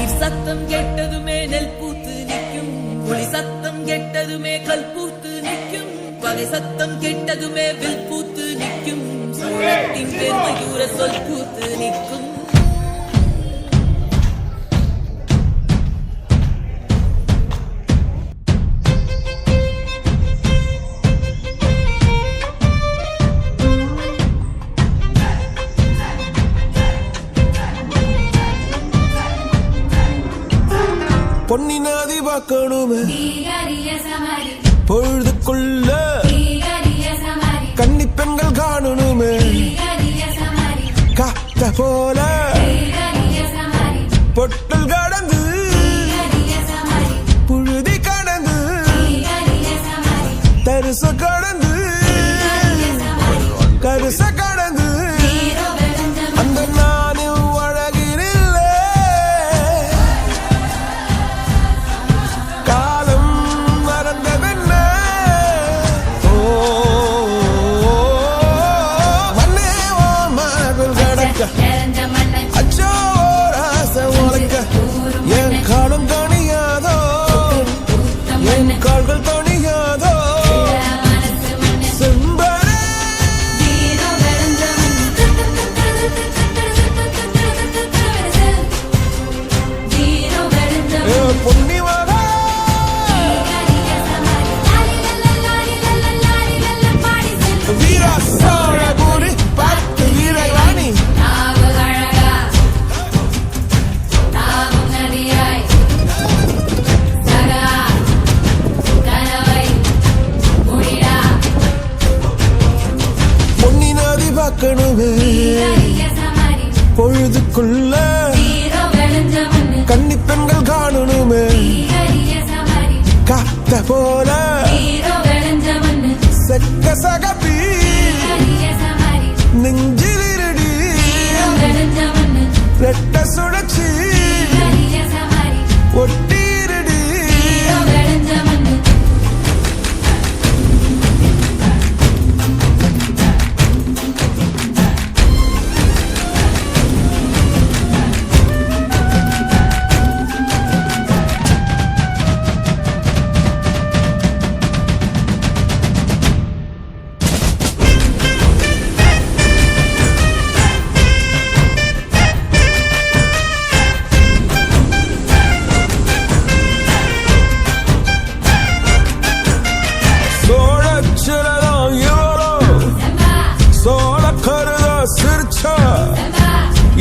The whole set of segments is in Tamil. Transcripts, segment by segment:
நீர் சத்தம் கெட்டதுமே நெல் பூத்து நிற்கும், புலி சத்தம் கெட்டதுமே கல் பூத்து நிற்கும், பகை சத்தம் கெட்டதுமே வில் பூத்து நிற்கும், சோழத்தின் பெருமை தூர சொல் பூத்து நிற்கும். பொன்னி நதி பார்க்கணுமே பொழுதுக்குள்ள, கன்னி பெண்கள் காணணுமே காத்த போல, பொட்டல் கடந்து புழுதி கடந்து தரிச கடந்து கருச கடந்து அந்த நானும் அழகினில்ல காலம் மறந்ததென்ன. ஓ மண்ணே ஓ மகள் கடக்க அச்சோ ராச உலக்க என் காலம் தணியாதோ என் கால்கள் தணியாதோ பொழுதுக்குள்ள கன்னி பெண்கள் காணணுமே காத்த போல, செக்க சகப்பி நெஞ்சில் இருடி ரெட்ட சுழற்சி ஒட்டிருடி.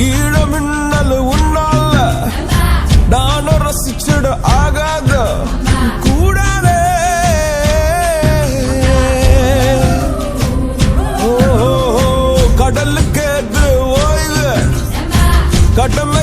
ஈழமின்னல் உன்னால நானும் ரசிச்சிட ஆகாத கூடாதே. கடலுக்கு ஓய்வு கடமை